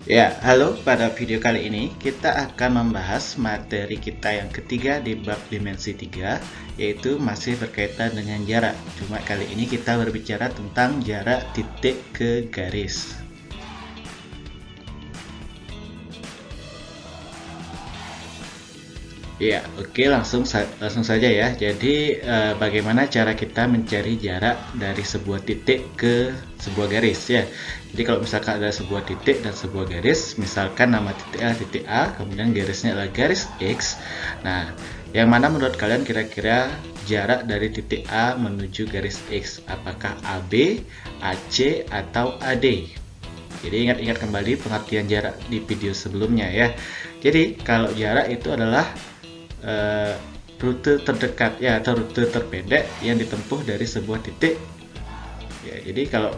Ya, halo. Pada video kali ini kita akan membahas materi kita yang ketiga di bab dimensi 3, yaitu masih berkaitan dengan jarak. Cuma kali ini kita berbicara tentang jarak titik ke garis. Ya, oke, langsung saja ya. Jadi bagaimana cara kita mencari jarak dari sebuah titik ke sebuah garis ya. Jadi kalau misalkan ada sebuah titik dan sebuah garis, misalkan nama titik A, kemudian garisnya adalah garis X. Nah, yang mana menurut kalian kira-kira jarak dari titik A menuju garis X? Apakah AB, AC, atau AD? Jadi ingat-ingat kembali pengertian jarak di video sebelumnya ya. Jadi kalau jarak itu adalah rute terdekat ya, atau rute terpendek yang ditempuh dari sebuah titik ya. Jadi kalau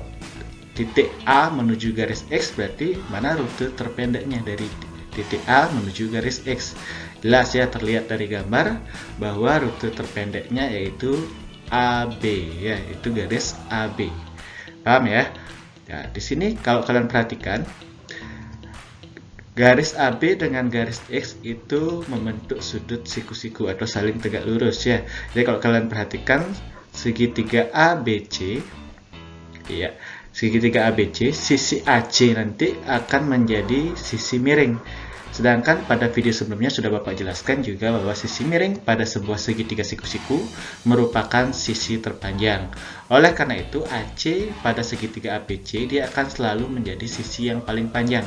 titik A menuju garis X, berarti mana rute terpendeknya dari titik A menuju garis X. Jelas ya, terlihat dari gambar bahwa rute terpendeknya yaitu AB ya, itu garis AB. Paham ya? Nah, di sini kalau kalian perhatikan, garis AB dengan garis X itu membentuk sudut siku-siku atau saling tegak lurus ya. Jadi kalau kalian perhatikan segitiga ABC, ya, segitiga ABC, sisi AC nanti akan menjadi sisi miring. Sedangkan pada video sebelumnya sudah Bapak jelaskan juga bahwa sisi miring pada sebuah segitiga siku-siku merupakan sisi terpanjang. Oleh karena itu, AC pada segitiga ABC dia akan selalu menjadi sisi yang paling panjang.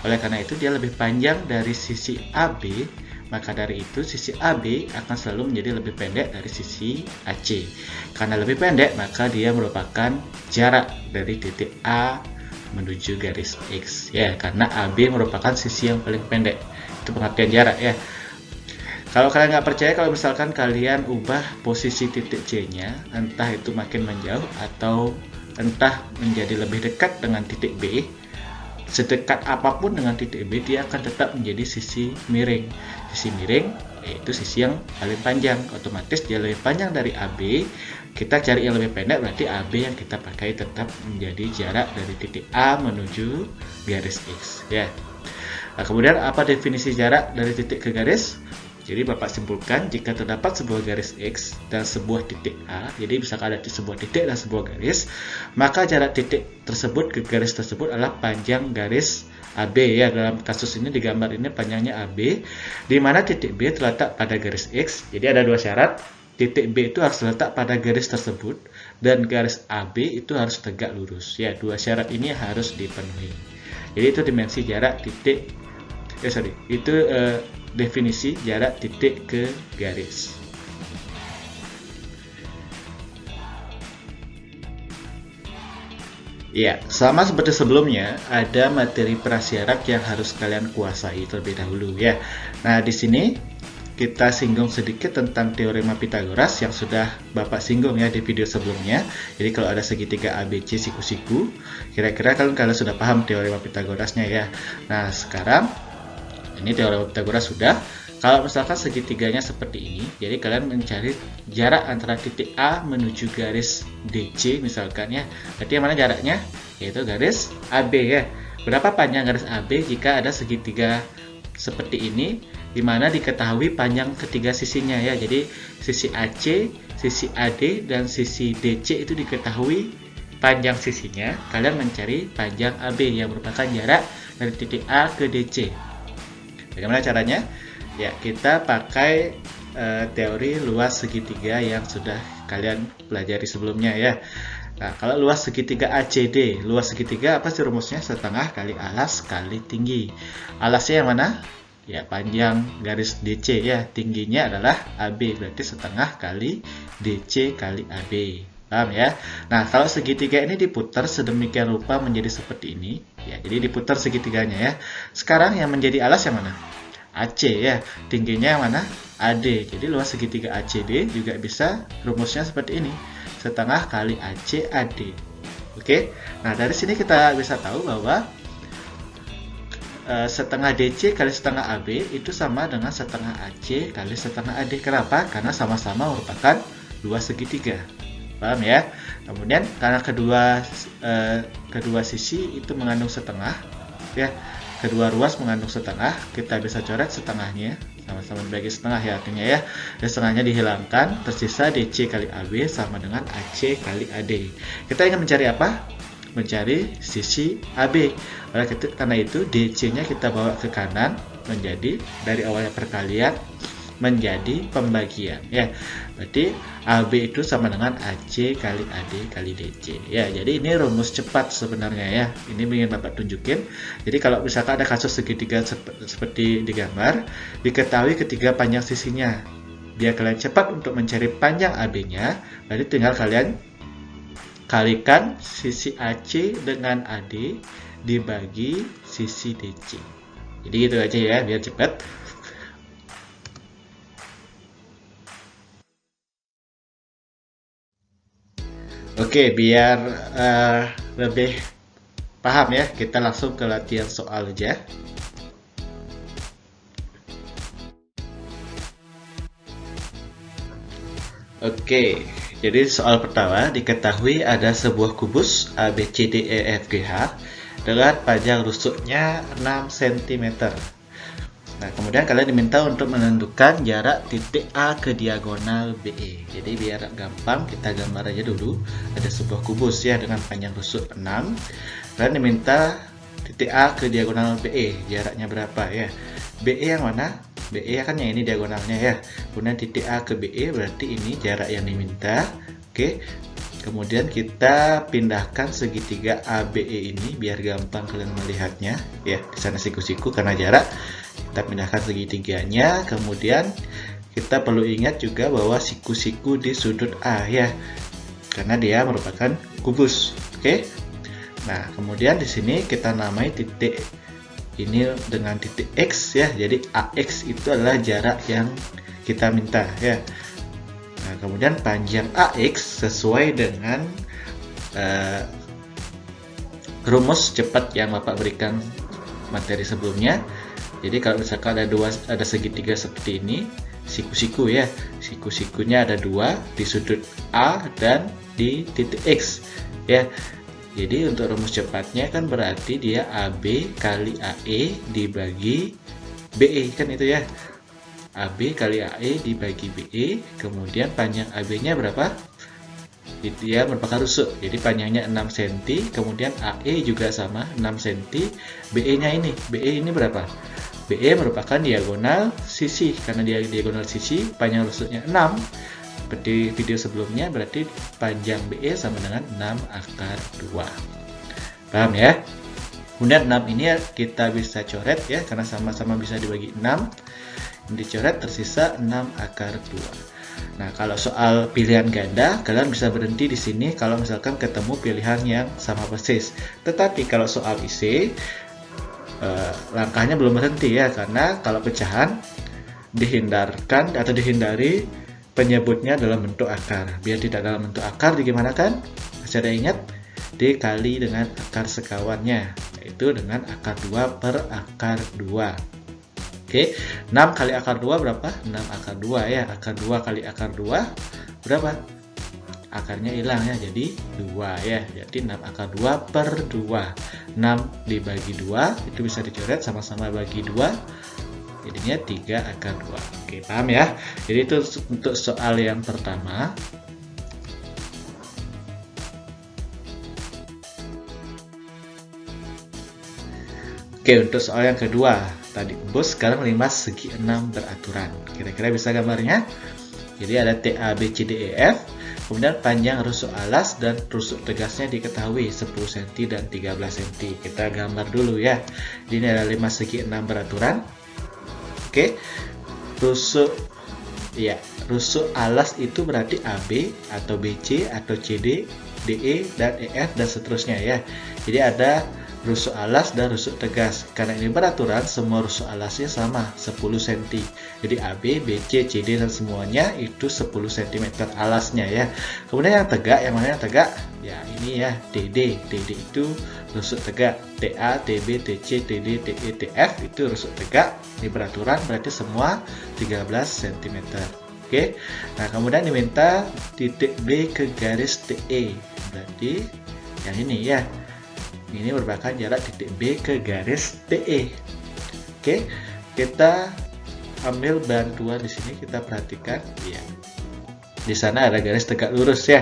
Oleh karena itu, dia lebih panjang dari sisi AB, maka dari itu sisi AB akan selalu menjadi lebih pendek dari sisi AC. Karena lebih pendek, maka dia merupakan jarak dari titik A menuju garis X. Ya, karena AB merupakan sisi yang paling pendek. Itu pengertian jarak ya. Kalau kalian nggak percaya, kalau misalkan kalian ubah posisi titik C-nya, entah itu makin menjauh atau entah menjadi lebih dekat dengan titik B, sedekat apapun dengan titik B, dia akan tetap menjadi sisi miring. Sisi miring yaitu sisi yang paling panjang, otomatis dia lebih panjang dari AB. Kita cari yang lebih pendek, berarti AB yang kita pakai tetap menjadi jarak dari titik A menuju garis X ya. Nah, kemudian apa definisi jarak dari titik ke garis? Jadi Bapak simpulkan, jika terdapat sebuah garis X dan sebuah titik A, jadi misalkan ada sebuah titik dan sebuah garis, maka jarak titik tersebut ke garis tersebut adalah panjang garis AB ya. Dalam kasus ini, di gambar ini panjangnya AB, di mana titik B terletak pada garis X. Jadi ada dua syarat, titik B itu harus terletak pada garis tersebut dan garis AB itu harus tegak lurus ya. Dua syarat ini harus dipenuhi. Jadi itu dimensi jarak titik, definisi jarak titik ke garis. Ya, sama seperti sebelumnya, ada materi prasyarat yang harus kalian kuasai terlebih dahulu ya. Nah, di sini kita singgung sedikit tentang teorema Pitagoras yang sudah Bapak singgung ya di video sebelumnya. Jadi kalau ada segitiga ABC siku-siku, kira-kira kalian sudah paham teorema Pitagorasnya ya. Nah, sekarang ini teorema Pitagoras sudah. Kalau misalkan segitiganya seperti ini, jadi kalian mencari jarak antara titik A menuju garis DC misalkan ya. Berarti yang mana jaraknya? Yaitu garis AB ya. Berapa panjang garis AB jika ada segitiga seperti ini, di mana diketahui panjang ketiga sisinya ya. Jadi sisi AC, sisi AD, dan sisi DC itu diketahui panjang sisinya. Kalian mencari panjang AB yang merupakan jarak dari titik A ke DC. Bagaimana caranya? Ya, kita pakai teori luas segitiga yang sudah kalian pelajari sebelumnya ya. Nah, kalau luas segitiga ACD, luas segitiga apa sih rumusnya? Setengah kali alas kali tinggi. Alasnya yang mana? Ya, panjang garis DC ya. Tingginya adalah AB, berarti setengah kali DC kali AB. Paham ya? Nah, kalau segitiga ini diputar sedemikian rupa menjadi seperti ini, ya, jadi diputar segitiganya ya. Sekarang yang menjadi alas yang mana? AC ya, tingginya yang mana? AD. Jadi luas segitiga ACD juga bisa rumusnya seperti ini, setengah kali AC AD. Oke, nah dari sini kita bisa tahu bahwa setengah DC kali setengah AB itu sama dengan setengah AC kali setengah AD. Kenapa? Karena sama-sama merupakan luas segitiga. Paham ya? Kemudian karena kedua sisi itu mengandung setengah ya, kedua ruas mengandung setengah, kita bisa coret setengahnya, sama-sama dibagi setengah ya artinya ya. Dan setengahnya dihilangkan, tersisa DC kali AB sama dengan AC kali AD. Kita ingin mencari apa? Mencari sisi AB. Karena itu DC-nya kita bawa ke kanan menjadi dari awalnya perkalian menjadi pembagian ya. Berarti AB itu sama dengan AC kali AD kali DC ya. Jadi ini rumus cepat sebenarnya ya. Ini ingin Bapak tunjukin. Jadi kalau misalkan ada kasus segitiga seperti di gambar, diketahui ketiga panjang sisinya. Biar kalian cepat untuk mencari panjang AB-nya, berarti tinggal kalian kalikan sisi AC dengan AD dibagi sisi DC. Jadi gitu aja ya, biar cepat. Oke, biar lebih paham ya, kita langsung ke latihan soal aja. Oke, jadi soal pertama, diketahui ada sebuah kubus ABCDEFGH dengan panjang rusuknya 6 cm. Nah, kemudian kalian diminta untuk menentukan jarak titik A ke diagonal BE. Jadi biar gampang, kita gambar aja dulu. Ada sebuah kubus ya dengan panjang rusuk 6. Kalian diminta titik A ke diagonal BE. Jaraknya berapa ya? BE yang mana? BE kan yang ini diagonalnya ya. Kemudian titik A ke BE berarti ini jarak yang diminta. Oke. Kemudian kita pindahkan segitiga ABE ini biar gampang kalian melihatnya ya. Di sana siku-siku karena jarak. Kita pindahkan segitiganya, kemudian kita perlu ingat juga bahwa siku-siku di sudut A ya, karena dia merupakan kubus. Oke. Nah, kemudian di sini kita namai titik ini dengan titik X ya. Jadi AX itu adalah jarak yang kita minta ya. Nah, kemudian panjang AX sesuai dengan rumus cepat yang Bapak berikan materi sebelumnya. Jadi kalau misalkan ada segitiga seperti ini, siku-siku ya, siku-sikunya ada dua di sudut A dan di titik X ya. Jadi untuk rumus cepatnya kan berarti dia AB kali AE dibagi BE kan itu ya. AB kali AE dibagi BE, kemudian panjang AB-nya berapa? Dia merupakan rusuk, jadi panjangnya 6 cm, kemudian AE juga sama 6 cm, BE-nya BE ini berapa? BE merupakan diagonal sisi, karena dia diagonal sisi, panjang rusuknya 6. Seperti video sebelumnya, berarti panjang BE sama dengan 6 akar 2. Paham ya? Kemudian 6 ini kita bisa coret ya, karena sama-sama bisa dibagi 6. Ini dicoret, tersisa 6 akar 2. Nah, kalau soal pilihan ganda, kalian bisa berhenti di sini kalau misalkan ketemu pilihan yang sama persis. Tetapi kalau soal IC, langkahnya belum berhenti ya, karena kalau pecahan dihindarkan atau dihindari penyebutnya dalam bentuk akar. Biar tidak dalam bentuk akar, gimana kan? Masih ada ingat? Dikali dengan akar sekawannya, yaitu dengan akar 2 per akar 2. Oke, 6 kali akar 2 berapa? 6 akar 2 ya. Akar 2 kali akar 2 berapa? Akarnya hilang ya, jadi 2 ya. Jadi 6 akar 2 per 2. 6 dibagi 2, itu bisa dicoret, sama-sama bagi 2. Jadinya 3 akar 2. Oke, paham ya? Jadi itu untuk soal yang pertama. Oke, untuk soal yang kedua, tadi kubus, sekarang 5 segi 6 beraturan. Kira-kira bisa gambarnya? Jadi ada TABCDEF, kemudian panjang rusuk alas dan rusuk tegasnya diketahui 10 cm dan 13 cm. Kita gambar dulu ya. Ini ada 5 segi 6 beraturan. Oke. Rusuk alas itu berarti AB atau BC atau CD, DE dan EF dan seterusnya ya. Jadi ada rusuk alas dan rusuk tegas. Karena ini beraturan, semua rusuk alasnya sama 10 cm. Jadi AB, BC, CD dan semuanya itu 10 cm alasnya ya. Kemudian yang tegak, yang mana yang tegak? Ya ini ya, DD. DD itu rusuk tegak. TA, TB, TC, TD, TE, TF itu rusuk tegak. Ini beraturan berarti semua 13 cm. Oke. Nah, kemudian diminta titik B ke garis TE. Berarti yang ini ya. Ini merupakan jarak titik B ke garis TE. Oke, kita ambil bantuan di sini, kita perhatikan, ya. Di sana ada garis tegak lurus ya.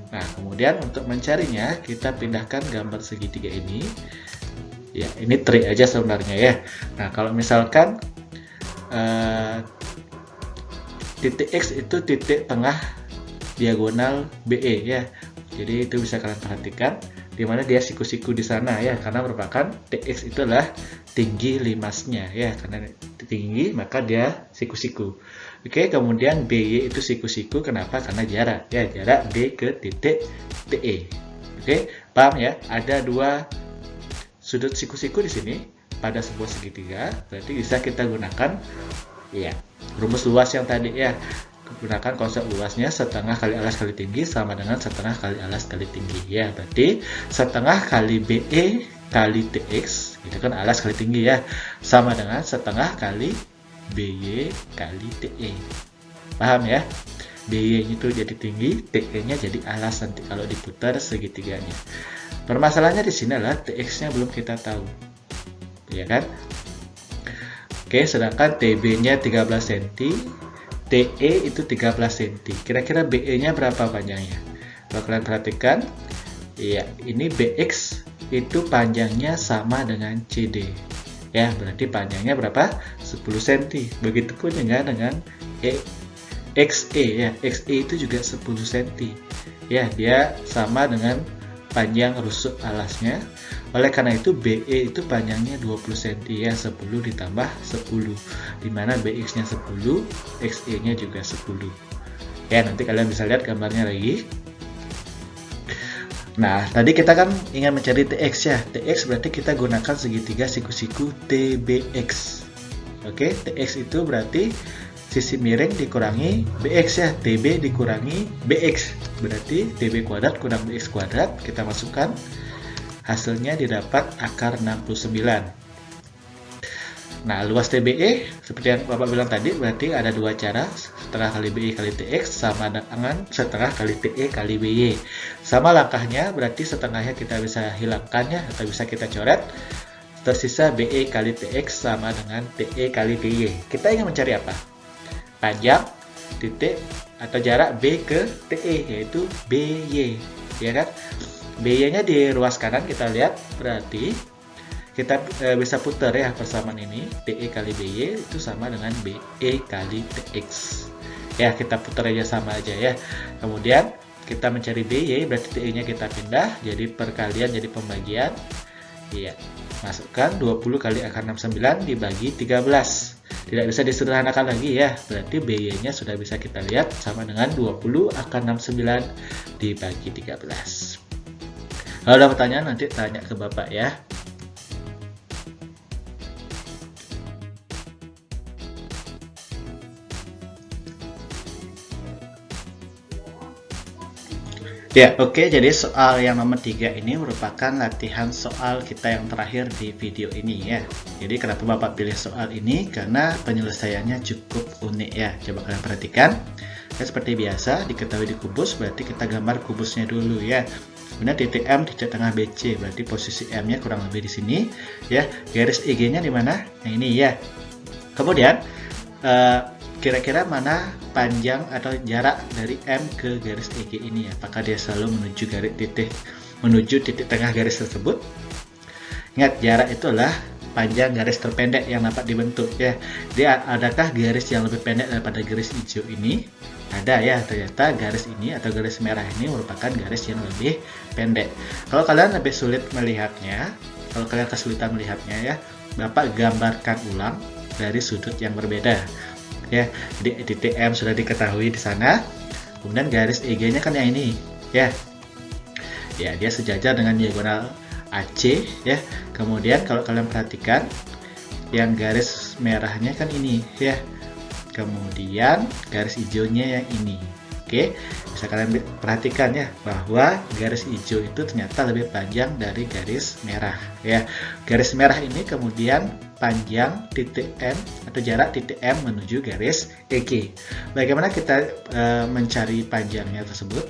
Nah, kemudian untuk mencarinya, kita pindahkan gambar segitiga ini. Ya, ini trik aja sebenarnya ya. Nah, kalau misalkan titik X itu titik tengah diagonal BE ya. Jadi itu bisa kalian perhatikan di mana dia siku-siku di sana ya, karena merupakan TX itu adalah tinggi limasnya ya, karena tinggi maka dia siku-siku. Oke, kemudian BY itu siku-siku, kenapa? Karena jarak ya, jarak B ke titik TE. Oke, paham ya? Ada dua sudut siku-siku di sini pada sebuah segitiga, berarti bisa kita gunakan ya rumus luas yang tadi ya. Gunakan konsep luasnya, setengah kali alas kali tinggi sama dengan setengah kali alas kali tinggi ya. Berarti setengah kali BE kali TX itu kan alas kali tinggi ya, sama dengan setengah kali BY kali TE. Paham ya? BY itu jadi tinggi, TE nya jadi alas nanti kalau diputar segitiganya. Permasalahannya di sini adalah TX nya belum kita tahu, ya kan? Oke, sedangkan TB nya 13 cm, TE itu 13 cm. Kira-kira BE nya berapa panjangnya? Kalau kalian perhatikan, ya ini BX itu panjangnya sama dengan CD. Ya, berarti panjangnya berapa? 10 cm. Begitupun dengan XE ya. XE itu juga 10 cm. Ya, dia sama dengan panjang rusuk alasnya. Oleh karena itu BE itu panjangnya 20 cm ya, 10 ditambah 10, dimana BX nya 10, XE nya juga 10 ya. Nanti kalian bisa lihat gambarnya lagi. Nah, tadi kita kan ingin mencari TX ya. TX berarti kita gunakan segitiga siku-siku TBX. Oke, TX itu berarti sisi miring dikurangi BX ya. TB dikurangi BX, berarti TB kuadrat kurang BX kuadrat. Kita masukkan, hasilnya didapat akar 69. Nah, luas TBE seperti yang Bapak bilang tadi, berarti ada dua cara, setengah kali BE kali TX sama dengan setengah kali TE kali BY. Sama langkahnya, berarti setengahnya kita bisa hilangkannya atau bisa kita coret. Tersisa BE kali TX sama dengan TE kali BY. Kita ingin mencari apa? Panjang titik atau jarak B ke TE, yaitu BY, ya kan? BY nya di ruas kanan kita lihat, berarti kita bisa putar ya persamaan ini, TE kali BY itu sama dengan BE kali TX ya, kita putar aja sama aja ya. Kemudian kita mencari BY, berarti TE nya kita pindah jadi perkalian, jadi pembagian ya. Masukkan 20 kali akar 69 dibagi 13, tidak bisa disederhanakan lagi ya, berarti BY nya sudah bisa kita lihat sama dengan 20 akar 69 dibagi 13. Kalau ada pertanyaan nanti tanya ke Bapak ya. Ya, oke. Jadi soal yang nomor 3 ini merupakan latihan soal kita yang terakhir di video ini ya. Jadi kenapa Bapak pilih soal ini? Karena penyelesaiannya cukup unik ya. Coba kalian perhatikan. Ya, seperti biasa, diketahui di kubus, berarti kita gambar kubusnya dulu ya. Kemudian titik M titik tengah BC, berarti posisi M-nya kurang lebih di sini ya. Garis EG-nya di mana? Nah, ini ya. Kemudian kira-kira mana panjang atau jarak dari M ke garis EG ini? Apakah dia selalu menuju titik tengah garis tersebut? Ingat, jarak itu adalah panjang garis terpendek yang dapat dibentuk ya. Dia adakah garis yang lebih pendek daripada garis hijau ini? Ada ya, ternyata garis ini atau garis merah ini merupakan garis yang lebih pendek. Kalau kalian lebih sulit melihatnya, kalau kalian kesulitan melihatnya ya, Bapak gambarkan ulang dari sudut yang berbeda ya. Jadi titik M sudah diketahui di sana, kemudian garis EG nya kan yang ini ya. Ya, dia sejajar dengan diagonal AC ya. Kemudian kalau kalian perhatikan, yang garis merahnya kan ini ya. Kemudian garis hijaunya yang ini. Oke, bisa kalian perhatikan ya bahwa garis hijau itu ternyata lebih panjang dari garis merah ya. Garis merah ini kemudian panjang titik M atau jarak titik M menuju garis EG. Bagaimana kita mencari panjangnya tersebut?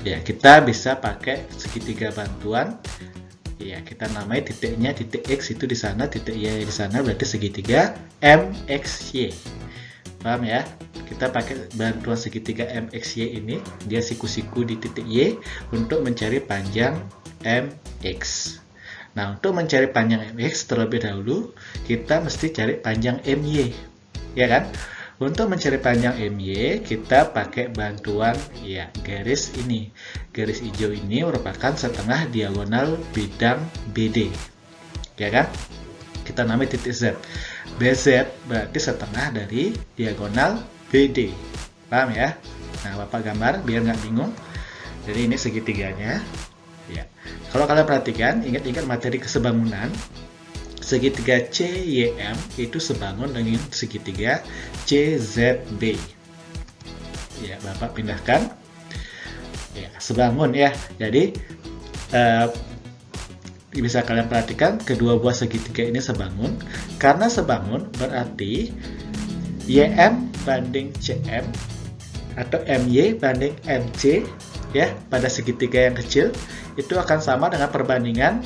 Ya, kita bisa pakai segitiga bantuan. Ya, kita namai titiknya titik X itu di sana, titik Y di sana, berarti segitiga MXY. Paham ya? Kita pakai bantuan segitiga MXY ini, dia siku-siku di titik Y untuk mencari panjang MX. Nah, untuk mencari panjang MX terlebih dahulu, kita mesti cari panjang MY. Ya kan? Untuk mencari panjang MY, kita pakai bantuan ya garis ini. Garis hijau ini merupakan setengah diagonal bidang BD. Ya kan? Kita namai titik Z. BZ berarti setengah dari diagonal BD. Paham ya? Nah, Bapak gambar biar nggak bingung. Jadi ini segitiganya. Ya. Kalau kalian perhatikan, ingat-ingat materi kesebangunan. Segitiga CYM itu sebangun dengan segitiga CZB. Ya, Bapak pindahkan. Ya, sebangun ya. Jadi bisa kalian perhatikan kedua buah segitiga ini sebangun. Karena sebangun berarti YM banding CM atau MY banding MC ya pada segitiga yang kecil itu akan sama dengan perbandingan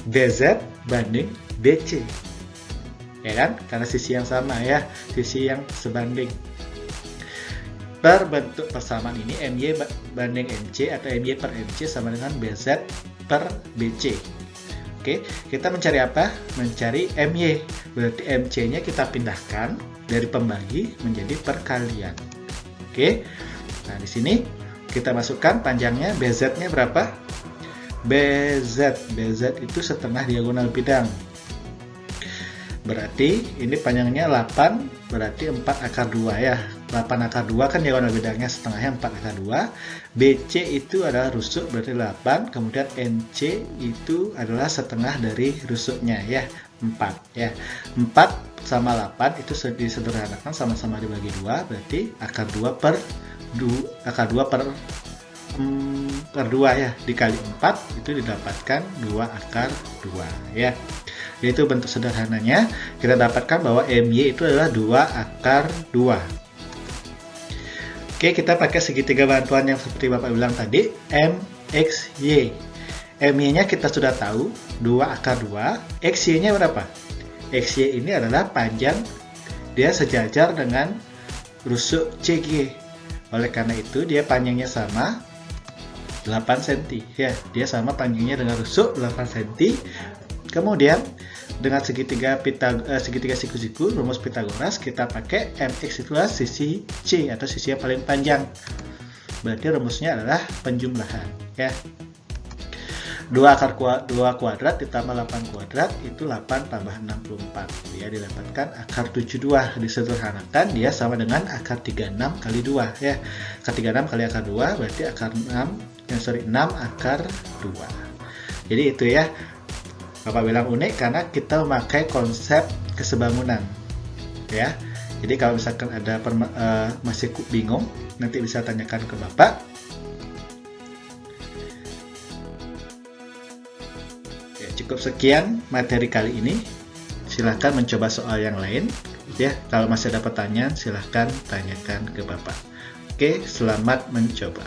BZ banding BC, ya kan? Karena sisi yang sama ya, sisi yang sebanding. Per bentuk persamaan ini MY banding MC atau MY per MC sama dengan BZ per BC. Oke, kita mencari apa? Mencari MY. Berarti MC-nya kita pindahkan dari pembagi menjadi perkalian. Oke. Nah, di sini kita masukkan panjangnya, BZ-nya berapa? BZ itu setengah diagonal bidang. Berarti ini panjangnya 8, berarti 4 akar 2 ya. 8 akar 2 kan diagonal bidangnya setengahnya 4 akar 2. BC itu adalah rusuk berarti 8, kemudian NC itu adalah setengah dari rusuknya ya, 4 ya. 4 sama 8 itu disederhanakan sama-sama dibagi 2, berarti akar 2 per 2 ya, dikali 4 itu didapatkan 2 akar 2 ya. Itu bentuk sederhananya, kita dapatkan bahwa MY itu adalah 2 akar 2. Oke, kita pakai segitiga bantuan yang seperti Bapak bilang tadi, MXY. MY-nya kita sudah tahu, 2 akar 2. XY-nya berapa? XY ini adalah panjang, dia sejajar dengan rusuk CG. Oleh karena itu, dia panjangnya sama 8 cm. Ya, dia sama panjangnya dengan rusuk 8 cm. Kemudian dengan segitiga siku-siku rumus Pitagoras kita pakai MX itu adalah sisi C atau sisi yang paling panjang. Berarti rumusnya adalah penjumlahan ya. 2 kuadrat ditambah 8 kuadrat itu 8 tambah 64 ya, didapatkan akar 72. Disederhanakan dia sama dengan akar 36 kali 2 ya. Akar 36 kali akar 2 berarti akar 6 akar 2. Jadi itu ya, Bapak bilang unik karena kita memakai konsep kesebangunan ya. Jadi kalau misalkan ada masih bingung, nanti bisa tanyakan ke Bapak. Ya, cukup sekian materi kali ini. Silahkan mencoba soal yang lain ya. Kalau masih ada pertanyaan silahkan tanyakan ke Bapak. Oke, selamat mencoba.